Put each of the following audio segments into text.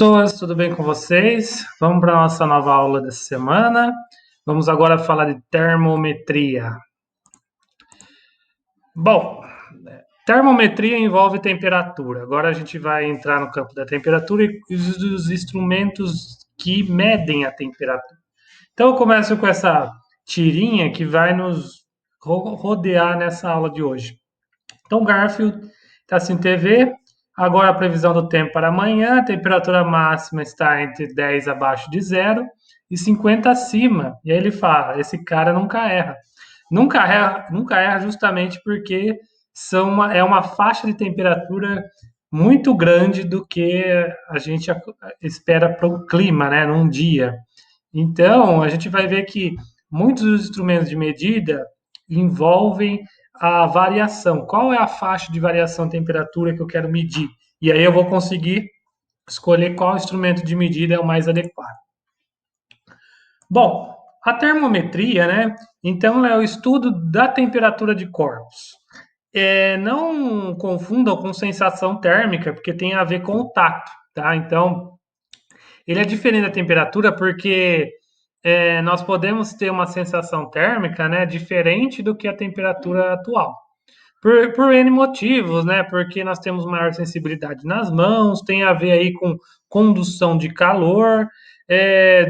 Pessoas, tudo bem com vocês? Vamos para a nossa nova aula dessa semana. Vamos agora falar de termometria. Bom, termometria envolve temperatura. Agora a gente vai entrar no campo da temperatura e os instrumentos que medem a temperatura. Então eu começo com essa tirinha que vai nos rodear nessa aula de hoje. Então, Garfield está assim, TV. Agora a previsão do tempo para amanhã, a temperatura máxima está entre 10 abaixo de zero e 50 acima. E aí ele fala, esse cara nunca erra. Nunca erra justamente porque é uma faixa de temperatura muito grande do que a gente espera para o clima, né, num dia. Então, a gente vai ver que muitos dos instrumentos de medida envolvem a variação. Qual é a faixa de variação de temperatura que eu quero medir? E aí eu vou conseguir escolher qual instrumento de medida é o mais adequado. Bom, a termometria, né? Então, é o estudo da temperatura de corpos. Não confundam com sensação térmica, porque tem a ver com o tato, tá? Então, ele é diferente da temperatura porque nós podemos ter uma sensação térmica, né, diferente do que a temperatura atual. Por N motivos, né? Porque nós temos maior sensibilidade nas mãos, tem a ver aí com condução de calor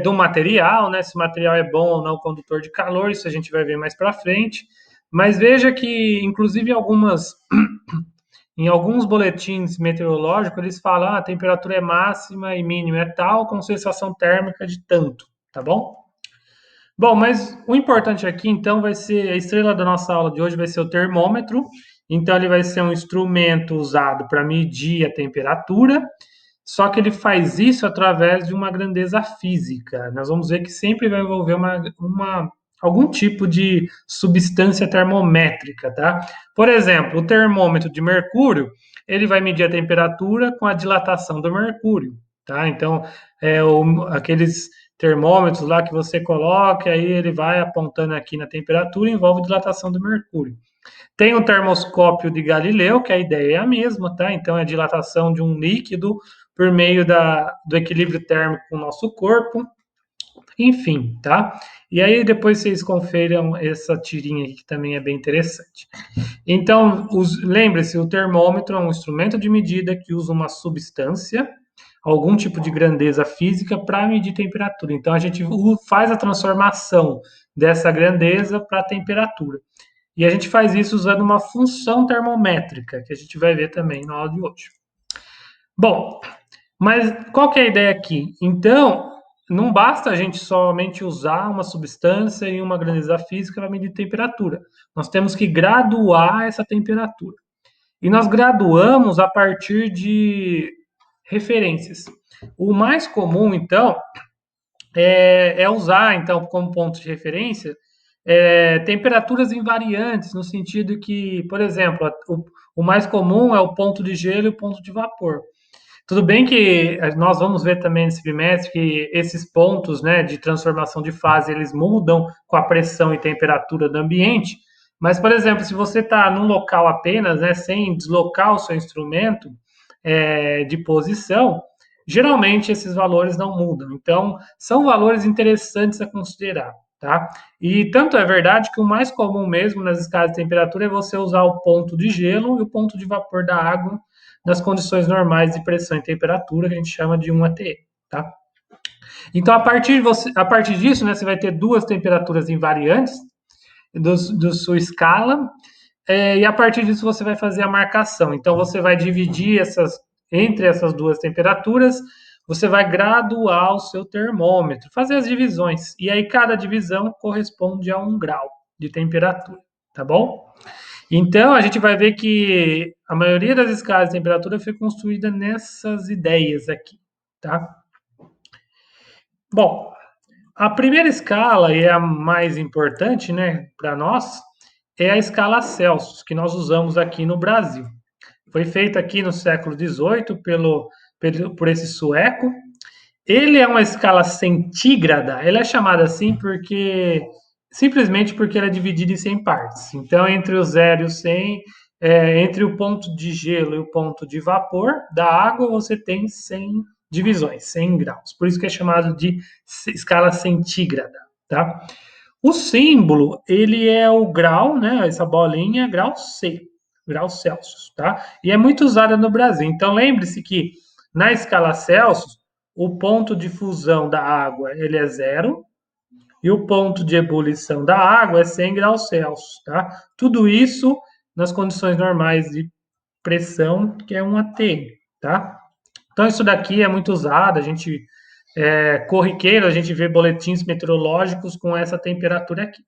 do material, né? Se o material é bom ou não condutor de calor, isso a gente vai ver mais para frente. Mas veja que, inclusive, em alguns boletins meteorológicos, eles falam a temperatura é máxima e mínima é tal, com sensação térmica de tanto, tá bom? Bom, mas o importante aqui, então, vai ser a estrela da nossa aula de hoje vai ser o termômetro. Então, ele vai ser um instrumento usado para medir a temperatura, só que ele faz isso através de uma grandeza física. Nós vamos ver que sempre vai envolver algum tipo de substância termométrica, tá? Por exemplo, o termômetro de mercúrio, ele vai medir a temperatura com a dilatação do mercúrio, tá? Então, aqueles termômetros lá que você coloca, aí ele vai apontando aqui na temperatura, envolve dilatação do mercúrio. Tem o termoscópio de Galileu, que a ideia é a mesma, tá? Então é a dilatação de um líquido por meio do equilíbrio térmico com o nosso corpo, enfim, tá? E aí depois vocês confiram essa tirinha aqui que também é bem interessante. Então, lembre-se, o termômetro é um instrumento de medida que usa uma substância, algum tipo de grandeza física para medir temperatura. Então, a gente faz a transformação dessa grandeza para temperatura. E a gente faz isso usando uma função termométrica, que a gente vai ver também na aula de hoje. Bom, mas qual que é a ideia aqui? Então, não basta a gente somente usar uma substância e uma grandeza física para medir temperatura. Nós temos que graduar essa temperatura. E nós graduamos a partir de referências. O mais comum, então, é usar, então, como ponto de referência, temperaturas invariantes, no sentido que, por exemplo, o mais comum é o ponto de gelo e o ponto de vapor. Tudo bem que nós vamos ver também nesse trimestre que esses pontos, né, de transformação de fase, eles mudam com a pressão e temperatura do ambiente, mas, por exemplo, se você está num local apenas, né, sem deslocar o seu instrumento de posição, geralmente esses valores não mudam. Então, são valores interessantes a considerar, tá? E tanto é verdade que o mais comum mesmo nas escalas de temperatura é você usar o ponto de gelo e o ponto de vapor da água nas condições normais de pressão e temperatura, que a gente chama de 1 ATE, tá? Então, a partir disso, né, você vai ter duas temperaturas invariantes do sua escala, e a partir disso você vai fazer a marcação. Então, você vai dividir entre essas duas temperaturas, você vai graduar o seu termômetro, fazer as divisões. E aí, cada divisão corresponde a 1 grau de temperatura, tá bom? Então, a gente vai ver que a maioria das escalas de temperatura foi construída nessas ideias aqui, tá? Bom, a primeira escala, e é a mais importante, né, para nós, é a escala Celsius, que nós usamos aqui no Brasil. Foi feita aqui no século XVIII por esse sueco. Ele é uma escala centígrada, ela é chamada assim simplesmente porque ela é dividida em 100 partes. Então, entre o 0 e o 100, entre o ponto de gelo e o ponto de vapor da água, você tem 100 divisões, 100 graus. Por isso que é chamado de escala centígrada, tá? O símbolo, ele é o grau, né? Essa bolinha, grau C, graus Celsius, tá? E é muito usada no Brasil. Então lembre-se que na escala Celsius, o ponto de fusão da água ele é zero e o ponto de ebulição da água é 100 graus Celsius, tá? Tudo isso nas condições normais de pressão, que é um ATM, tá? Então isso daqui é muito usado, a gente corriqueiro, a gente vê boletins meteorológicos com essa temperatura aqui.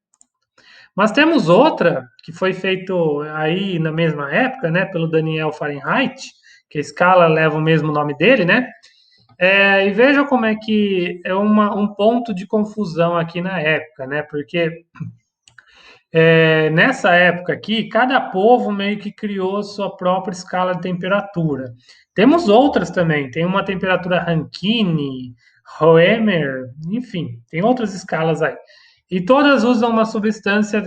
Mas temos outra que foi feito aí na mesma época, né, pelo Daniel Fahrenheit, que a escala leva o mesmo nome dele, né? E veja como é que é um ponto de confusão aqui na época, né? Porque nessa época aqui, cada povo meio que criou sua própria escala de temperatura. Temos outras também, tem uma temperatura Rankine, Roemer, enfim, tem outras escalas aí. E todas usam uma substância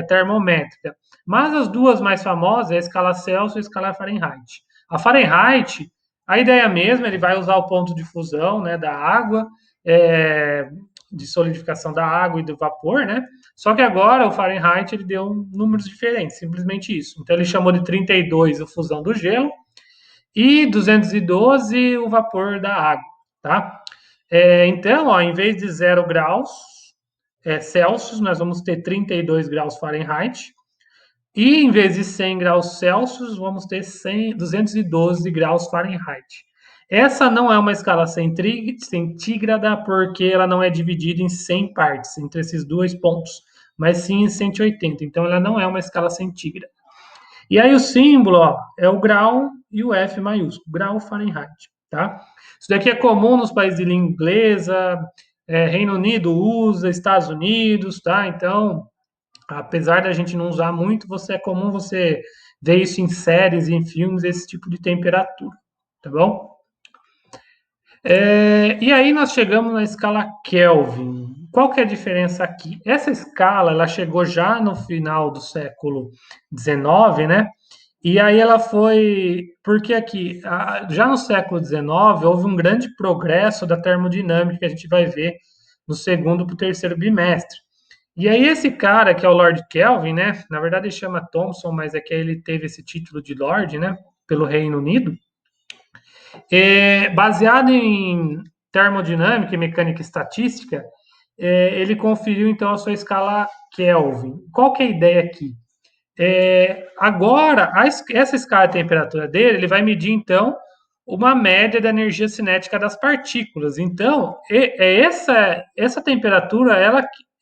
termométrica. Mas as duas mais famosas é a escala Celsius e a escala Fahrenheit. A Fahrenheit, a ideia mesmo, ele vai usar o ponto de fusão, né, da água, de solidificação da água e do vapor, né? Só que agora o Fahrenheit ele deu números diferentes, simplesmente isso. Então ele chamou de 32 a fusão do gelo e 212 o vapor da água, tá? Então, ó, em vez de 0 graus Celsius, nós vamos ter 32 graus Fahrenheit. E em vez de 100 graus Celsius, vamos ter 212 graus Fahrenheit. Essa não é uma escala centígrada porque ela não é dividida em 100 partes, entre esses dois pontos, mas sim em 180. Então ela não é uma escala centígrada. E aí o símbolo ó, é o grau e o F maiúsculo, grau Fahrenheit. Tá? Isso daqui é comum nos países de língua inglesa, Reino Unido usa, Estados Unidos, tá? Então, apesar da gente não usar muito, é comum você ver isso em séries e em filmes, esse tipo de temperatura, tá bom? E aí nós chegamos na escala Kelvin. Qual que é a diferença aqui? Essa escala, ela chegou já no final do século XIX, né? E aí ela foi... Porque aqui, já no século XIX, houve um grande progresso da termodinâmica que a gente vai ver no segundo para o terceiro bimestre. E aí esse cara, que é o Lord Kelvin, né? Na verdade ele chama Thomson, mas é que ele teve esse título de Lord, né? Pelo Reino Unido. Baseado em termodinâmica e mecânica estatística, ele conferiu então a sua escala Kelvin. Qual que é a ideia aqui? Agora, essa escala de temperatura dele, ele vai medir então uma média da energia cinética das partículas. Então, essa temperatura,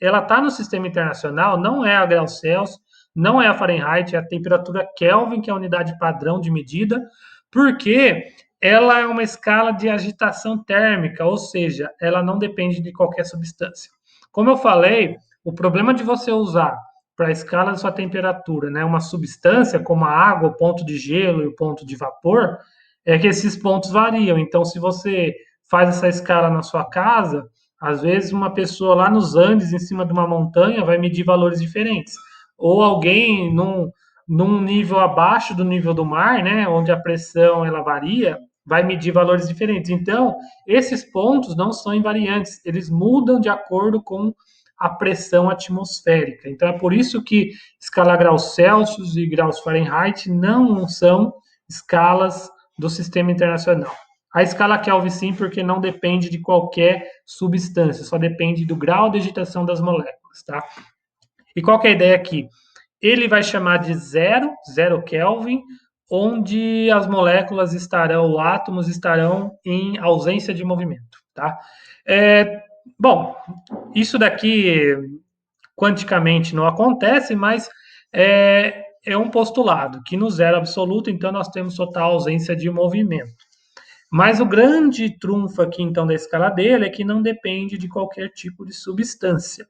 ela está no sistema internacional, não é a graus Celsius, não é a Fahrenheit, é a temperatura Kelvin, que é a unidade padrão de medida, porque ela é uma escala de agitação térmica, ou seja, ela não depende de qualquer substância. Como eu falei, o problema de você usar para a escala da sua temperatura, né, uma substância como a água, o ponto de gelo e o ponto de vapor, é que esses pontos variam. Então, se você faz essa escala na sua casa, às vezes uma pessoa lá nos Andes, em cima de uma montanha, vai medir valores diferentes. Ou alguém num nível abaixo do nível do mar, né, onde a pressão ela varia, vai medir valores diferentes. Então, esses pontos não são invariantes, eles mudam de acordo com a pressão atmosférica. Então, é por isso que escalar graus Celsius e graus Fahrenheit não são escalas do sistema internacional. A escala Kelvin sim, porque não depende de qualquer substância, só depende do grau de agitação das moléculas, tá? E qual que é a ideia aqui? Ele vai chamar de zero Kelvin, onde as moléculas estarão, os átomos estarão em ausência de movimento, tá? Bom, isso daqui quanticamente não acontece, mas é um postulado que no zero absoluto, então nós temos total ausência de movimento. Mas o grande trunfo aqui, então, da escala dele é que não depende de qualquer tipo de substância.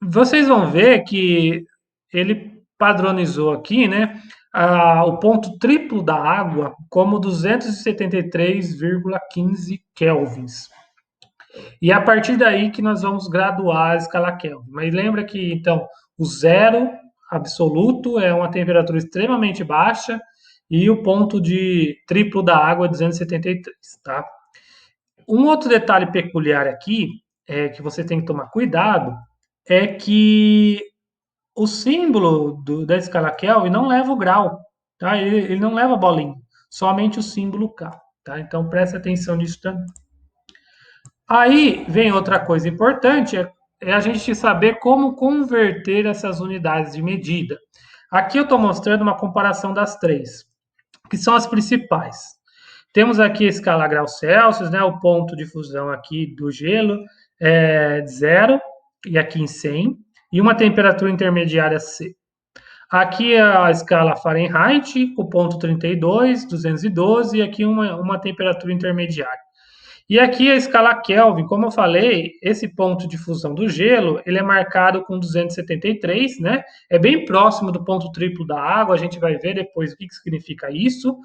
Vocês vão ver que ele padronizou aqui, né, o ponto triplo da água como 273,15 kelvins. E é a partir daí que nós vamos graduar a escala Kelvin. Mas lembra que, então, o zero absoluto é uma temperatura extremamente baixa e o ponto de triplo da água é 273, tá? Um outro detalhe peculiar aqui, que você tem que tomar cuidado, é que o símbolo da escala Kelvin não leva o grau, tá? Ele não leva a bolinha, somente o símbolo K, tá? Então preste atenção nisso também. Aí vem outra coisa importante, é a gente saber como converter essas unidades de medida. Aqui eu estou mostrando uma comparação das três, que são as principais. Temos aqui a escala graus Celsius, né, o ponto de fusão aqui do gelo é de 0 e aqui em 100, e uma temperatura intermediária C. Aqui é a escala Fahrenheit, o ponto 32, 212, e aqui uma temperatura intermediária. E aqui a escala Kelvin, como eu falei, esse ponto de fusão do gelo, ele é marcado com 273, né? É bem próximo do ponto triplo da água, a gente vai ver depois o que significa isso.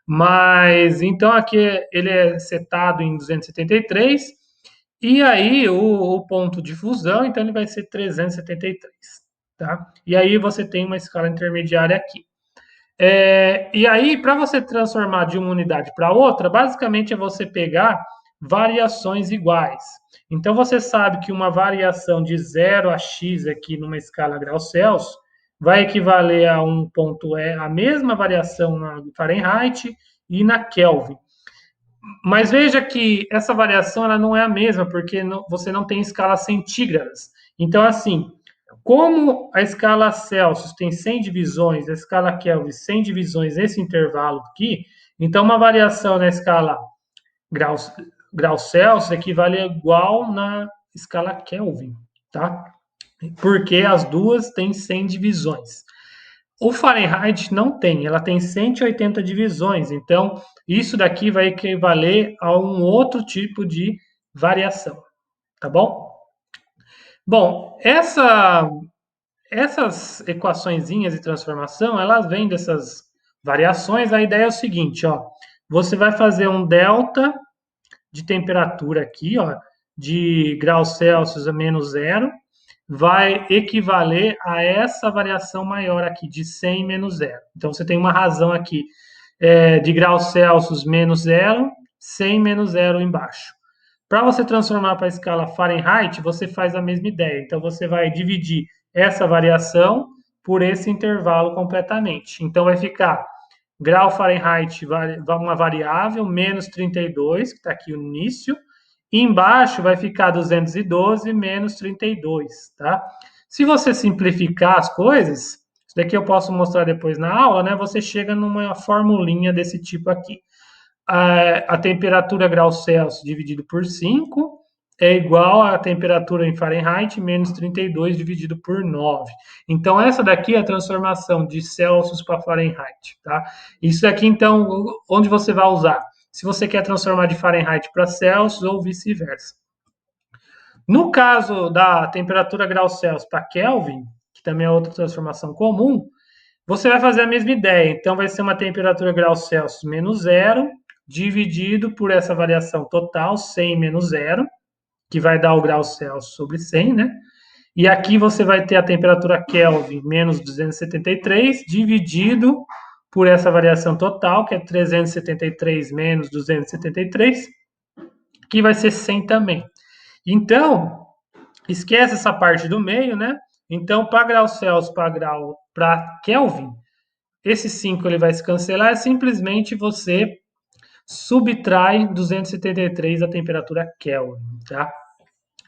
Mas, então aqui ele é setado em 273, e aí o ponto de fusão, então ele vai ser 373, tá? E aí você tem uma escala intermediária aqui. E aí, para você transformar de uma unidade para outra, basicamente é você pegar variações iguais. Então, você sabe que uma variação de 0 a x aqui numa escala graus Celsius vai equivaler a um ponto a mesma variação na Fahrenheit e na Kelvin. Mas veja que essa variação ela não é a mesma, porque você não tem escalas centígradas. Então, assim, como a escala Celsius tem 100 divisões, a escala Kelvin 100 divisões nesse intervalo aqui, então uma variação na escala graus, graus Celsius equivale a igual na escala Kelvin, tá? Porque as duas têm 100 divisões. O Fahrenheit não tem, ela tem 180 divisões, então isso daqui vai equivaler a um outro tipo de variação, tá bom? Bom, essas equaçõezinhas de transformação, elas vêm dessas variações. A ideia é o seguinte, ó, você vai fazer um delta de temperatura aqui, ó, de graus Celsius a menos zero, vai equivaler a essa variação maior aqui, de 100 menos zero. Então, você tem uma razão aqui de graus Celsius menos zero, 100 menos zero embaixo. Para você transformar para a escala Fahrenheit, você faz a mesma ideia. Então, você vai dividir essa variação por esse intervalo completamente. Então, vai ficar grau Fahrenheit, uma variável, menos 32, que está aqui no início, e embaixo vai ficar 212 menos 32, tá? Se você simplificar as coisas, isso daqui eu posso mostrar depois na aula, né? Você chega numa formulinha desse tipo aqui. A temperatura graus Celsius dividido por 5 é igual à temperatura em Fahrenheit menos 32 dividido por 9. Então, essa daqui é a transformação de Celsius para Fahrenheit, tá? Isso aqui, então, onde você vai usar? Se você quer transformar de Fahrenheit para Celsius ou vice-versa. No caso da temperatura graus Celsius para Kelvin, que também é outra transformação comum, você vai fazer a mesma ideia. Então, vai ser uma temperatura graus Celsius menos zero, dividido por essa variação total, 100 menos zero, que vai dar o grau Celsius sobre 100, né? E aqui você vai ter a temperatura Kelvin menos 273, dividido por essa variação total, que é 373 menos 273, que vai ser 100 também. Então, esquece essa parte do meio, né? Então, para grau Celsius, para Kelvin, esse 5 ele vai se cancelar, é simplesmente você subtrai 273 da temperatura Kelvin, tá?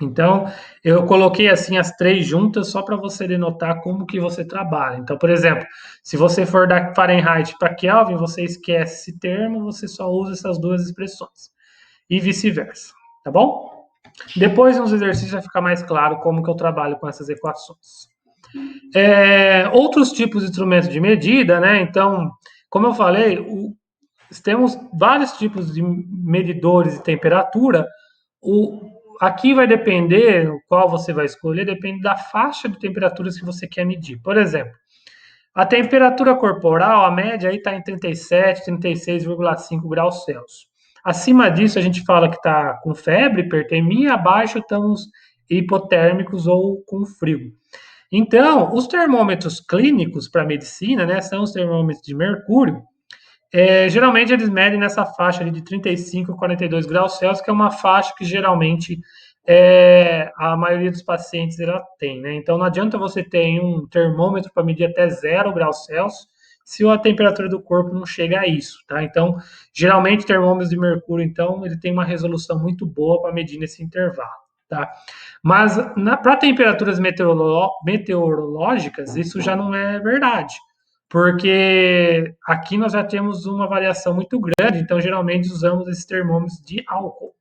Então, eu coloquei assim as três juntas só para você denotar como que você trabalha. Então, por exemplo, se você for da Fahrenheit para Kelvin, você esquece esse termo, você só usa essas duas expressões. E vice-versa, tá bom? Depois, nos exercícios, vai ficar mais claro como que eu trabalho com essas equações. Outros tipos de instrumentos de medida, né? Então, como eu falei, temos vários tipos de medidores de temperatura. Aqui vai depender, qual você vai escolher, depende da faixa de temperaturas que você quer medir. Por exemplo, a temperatura corporal, a média aí está em 37, 36,5 graus Celsius. Acima disso, a gente fala que está com febre, hipertermia, abaixo estamos hipotérmicos ou com frio. Então, os termômetros clínicos para medicina, né, são os termômetros de mercúrio, Geralmente eles medem nessa faixa ali de 35 a 42 graus Celsius, que é uma faixa que geralmente a maioria dos pacientes ela tem, né? Então não adianta você ter um termômetro para medir até 0 graus Celsius se a temperatura do corpo não chega a isso, tá? Então, geralmente termômetros de mercúrio, então, ele tem uma resolução muito boa para medir nesse intervalo, tá? Mas para temperaturas meteorológicas, isso já não é verdade, porque aqui nós já temos uma variação muito grande, então geralmente usamos esses termômetros de álcool.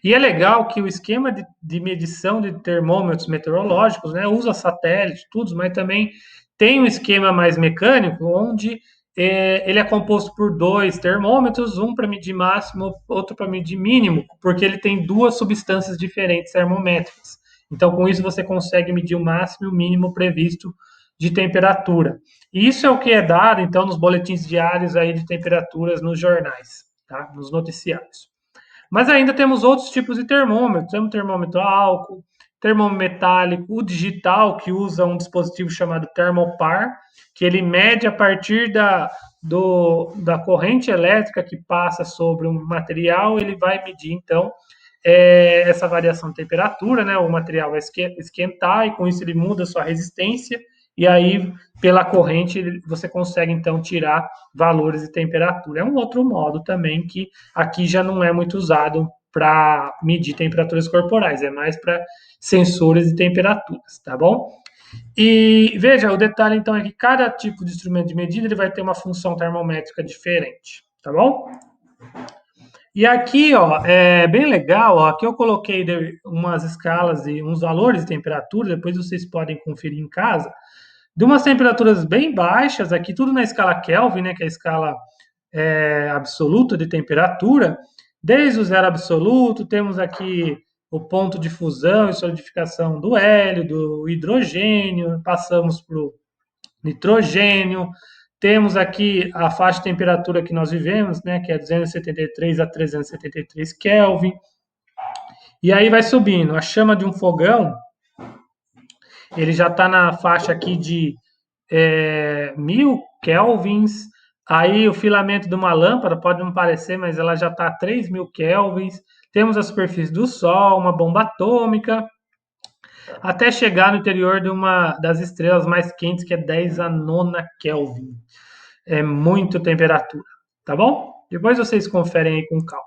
E é legal que o esquema de medição de termômetros meteorológicos, né, usa satélite, tudo, mas também tem um esquema mais mecânico, onde ele é composto por dois termômetros, um para medir máximo, outro para medir mínimo, porque ele tem duas substâncias diferentes termométricas. Então, com isso, você consegue medir o máximo e o mínimo previsto de temperatura. E isso é o que é dado, então, nos boletins diários aí de temperaturas nos jornais, tá? Nos noticiários. Mas ainda temos outros tipos de termômetro. Temos termômetro a álcool, termômetro metálico, o digital, que usa um dispositivo chamado Thermopar, que ele mede a partir da corrente elétrica que passa sobre um material, ele vai medir, então, essa variação de temperatura, né? O material vai esquentar e com isso ele muda a sua resistência e aí pela corrente você consegue então tirar valores de temperatura. É um outro modo também que aqui já não é muito usado para medir temperaturas corporais, é mais para sensores de temperaturas, tá bom? E veja, o detalhe então é que cada tipo de instrumento de medida ele vai ter uma função termométrica diferente, tá bom? E aqui, ó, é bem legal, ó, aqui eu coloquei umas escalas e uns valores de temperatura, depois vocês podem conferir em casa, de umas temperaturas bem baixas, aqui tudo na escala Kelvin, né, que é a escala absoluta de temperatura, desde o zero absoluto, temos aqui o ponto de fusão e solidificação do hélio, do hidrogênio, passamos para o nitrogênio, temos aqui a faixa de temperatura que nós vivemos, né, que é 273 a 373 Kelvin, e aí vai subindo. A chama de um fogão, ele já está na faixa aqui de 1000 kelvins. Aí o filamento de uma lâmpada pode não parecer, mas ela já está a 3000 kelvins. Temos a superfície do Sol, uma bomba atômica, até chegar no interior de uma das estrelas mais quentes, que é 10 a nona Kelvin. É muito temperatura, tá bom? Depois vocês conferem aí com calma.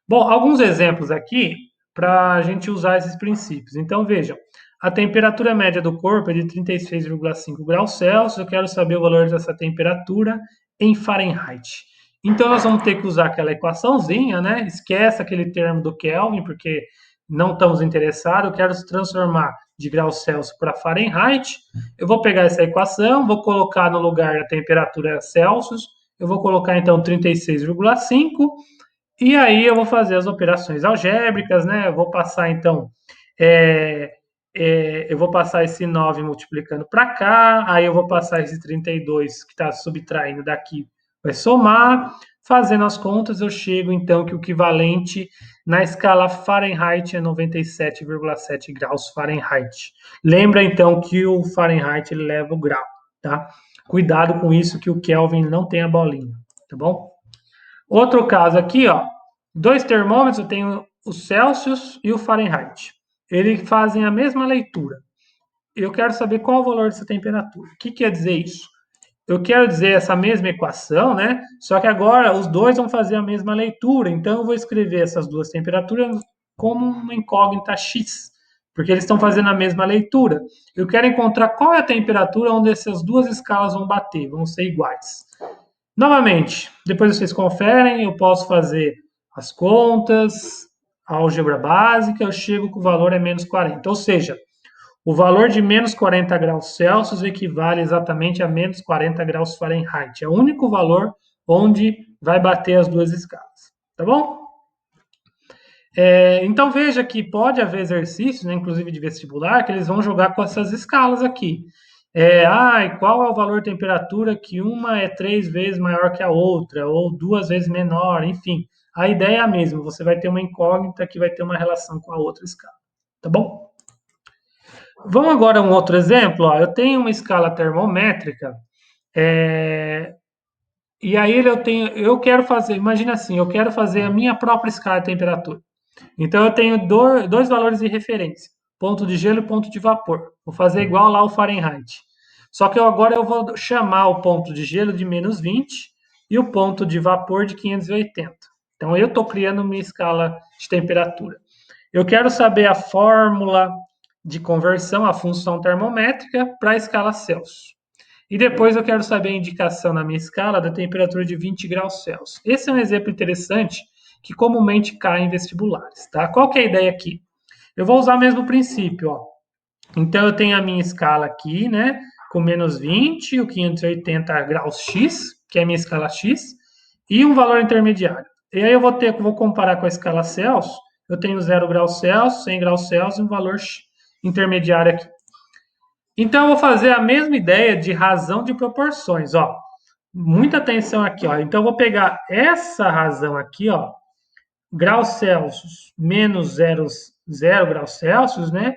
Bom, alguns exemplos aqui para a gente usar esses princípios. Então, vejam, a temperatura média do corpo é de 36,5 graus Celsius. Eu quero saber o valor dessa temperatura em Fahrenheit. Então, nós vamos ter que usar aquela equaçãozinha, né? Esquece aquele termo do Kelvin, porque não estamos interessados. Eu quero se transformar de graus Celsius para Fahrenheit. Eu vou pegar essa equação, vou colocar no lugar da temperatura Celsius. Eu vou colocar, então, 36,5 e aí eu vou fazer as operações algébricas, né? Eu vou passar, então, é, eu vou passar esse 9 multiplicando para cá, aí eu vou passar esse 32 que está subtraindo daqui, vai somar. Fazendo as contas, eu chego, então, que o equivalente na escala Fahrenheit é 97,7 graus Fahrenheit. Lembra, então, que o Fahrenheit ele leva o grau, tá? Cuidado com isso, que o Kelvin não tem a bolinha, tá bom? Outro caso aqui, ó, dois termômetros, eu tenho o Celsius e o Fahrenheit. Eles fazem a mesma leitura. Eu quero saber qual o valor dessa temperatura. O que quer dizer isso? Eu quero dizer essa mesma equação, né? Só que agora os dois vão fazer a mesma leitura. Então eu vou escrever essas duas temperaturas como uma incógnita x, porque eles estão fazendo a mesma leitura. Eu quero encontrar qual é a temperatura onde essas duas escalas vão bater, vão ser iguais. Novamente, depois vocês conferem, eu posso fazer as contas, a álgebra básica, eu chego que o valor é menos 40. Ou seja, o valor de menos 40 graus Celsius equivale exatamente a menos 40 graus Fahrenheit. É o único valor onde vai bater as duas escalas. Tá bom? Então veja que pode haver exercícios, né, inclusive de vestibular, que eles vão jogar com essas escalas aqui. Qual é o valor de temperatura que uma é 3 vezes maior que a outra, ou 2 vezes menor, enfim. A ideia é a mesma, você vai ter uma incógnita que vai ter uma relação com a outra escala. Tá bom? Vamos agora a um outro exemplo. Ó. Eu tenho uma escala termométrica E aí eu quero fazer, imagina assim, eu quero fazer a minha própria escala de temperatura. Então eu tenho dois valores de referência, ponto de gelo e ponto de vapor. Vou fazer igual lá o Fahrenheit. Só que agora eu vou chamar o ponto de gelo de -20 e o ponto de vapor de 580. Então eu estou criando minha escala de temperatura. Eu quero saber a fórmula de conversão, a função termométrica para a escala Celsius. E depois eu quero saber a indicação na minha escala da temperatura de 20 graus Celsius. Esse é um exemplo interessante que comumente cai em vestibulares, tá? Qual que é a ideia aqui? Eu vou usar o mesmo princípio, ó. Então eu tenho a minha escala aqui, né, com -20, o 580 graus X, que é a minha escala X, e um valor intermediário. E aí vou comparar com a escala Celsius, eu tenho 0 graus Celsius, 100 graus Celsius e um valor intermediário aqui. Então eu vou fazer a mesma ideia de razão de proporções, ó. Muita atenção aqui, ó. Então eu vou pegar essa razão aqui, ó, graus Celsius menos 0 graus Celsius, né?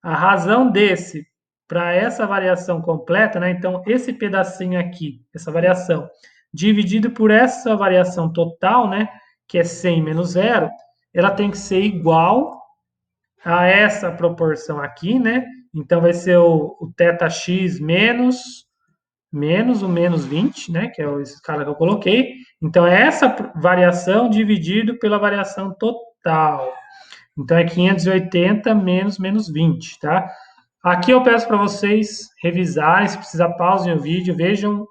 A razão desse para essa variação completa, né? Então esse pedacinho aqui, essa variação, dividido por essa variação total, né? Que é 100 menos 0, ela tem que ser igual a essa proporção aqui, né? Então vai ser o θx menos o -20, né? Que é a escala que eu coloquei. Então é essa variação dividido pela variação total. Então é 580 menos -20, tá? Aqui eu peço para vocês revisarem, se precisar pausem o vídeo, vejam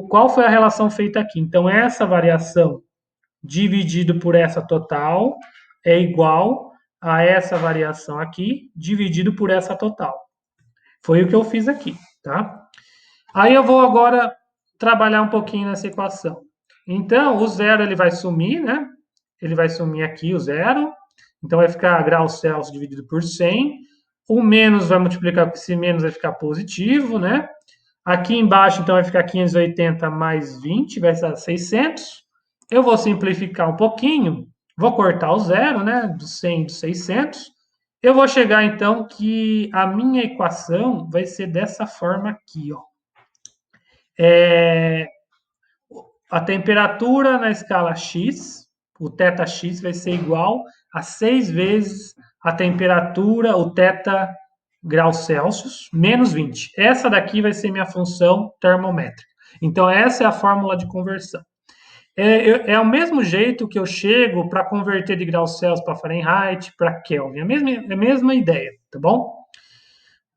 qual foi a relação feita aqui. Então essa variação dividido por essa total é igual a essa variação aqui, dividido por essa total. Foi o que eu fiz aqui, tá? Aí eu vou agora trabalhar um pouquinho nessa equação. Então, o zero ele vai sumir, né? Ele vai sumir aqui, o zero. Então, vai ficar graus Celsius dividido por 100. O menos vai multiplicar com esse menos, vai ficar positivo, né? Aqui embaixo, então, vai ficar 580 mais 20, vai ser 600. Eu vou simplificar um pouquinho, vou cortar o zero, né? Do 100 e do 600. Eu vou chegar, então, que a minha equação vai ser dessa forma aqui, ó. A temperatura na escala X, o θx vai ser igual a 6 vezes a temperatura, o θ graus Celsius, menos 20. Essa daqui vai ser minha função termométrica. Então, essa é a fórmula de conversão. É o mesmo jeito que eu chego para converter de graus Celsius para Fahrenheit, para Kelvin. A mesma ideia, tá bom?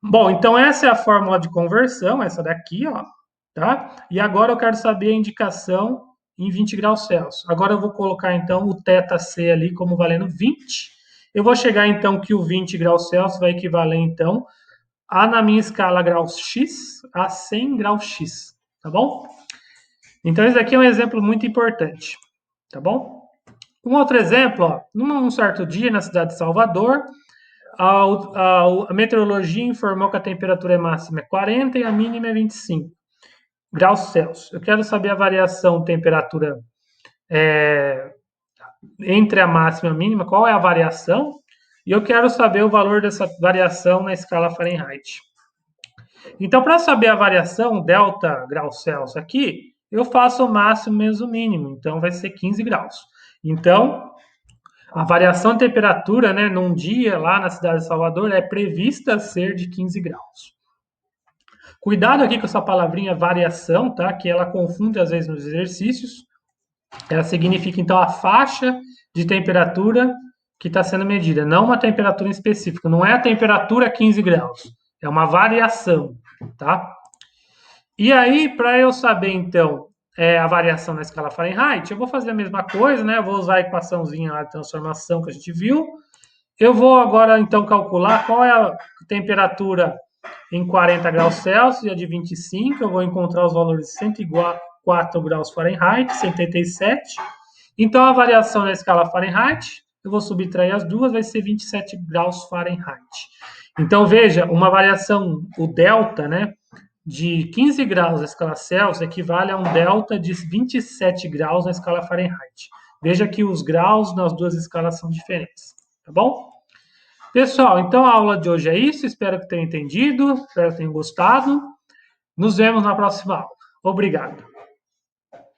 Bom, então essa é a fórmula de conversão, essa daqui, ó, tá? E agora eu quero saber a indicação em 20 graus Celsius. Agora eu vou colocar, então, o θc ali como valendo 20. Eu vou chegar, então, que o 20 graus Celsius vai equivaler, então, na minha escala graus X, a 100 graus X, tá bom? Então, esse aqui é um exemplo muito importante, tá bom? Um outro exemplo, ó, num certo dia na cidade de Salvador, a meteorologia informou que a temperatura máxima é 40 e a mínima é 25 graus Celsius. Eu quero saber a variação de temperatura entre a máxima e a mínima, qual é a variação, e eu quero saber o valor dessa variação na escala Fahrenheit. Então, para saber a variação, delta graus Celsius aqui, eu faço o máximo menos o mínimo, então vai ser 15 graus. Então, a variação de temperatura, né, num dia lá na cidade de Salvador é prevista ser de 15 graus. Cuidado aqui com essa palavrinha variação, tá? Que ela confunde às vezes nos exercícios. Ela significa então a faixa de temperatura que está sendo medida, não uma temperatura específica. Não é a temperatura 15 graus, é uma variação, tá? E aí, para eu saber então a variação na escala Fahrenheit, eu vou fazer a mesma coisa, né? Eu vou usar a equaçãozinha lá de transformação que a gente viu. Eu vou agora então calcular qual é a temperatura em 40 graus Celsius e a de 25. Eu vou encontrar os valores de 104 graus Fahrenheit, 77. Então a variação na escala Fahrenheit, eu vou subtrair as duas, vai ser 27 graus Fahrenheit. Então veja, uma variação, o delta, né, de 15 graus na escala Celsius equivale a um delta de 27 graus na escala Fahrenheit. Veja que os graus nas duas escalas são diferentes, tá bom? Pessoal, então a aula de hoje é isso. Espero que tenham entendido, espero que tenham gostado. Nos vemos na próxima aula. Obrigado.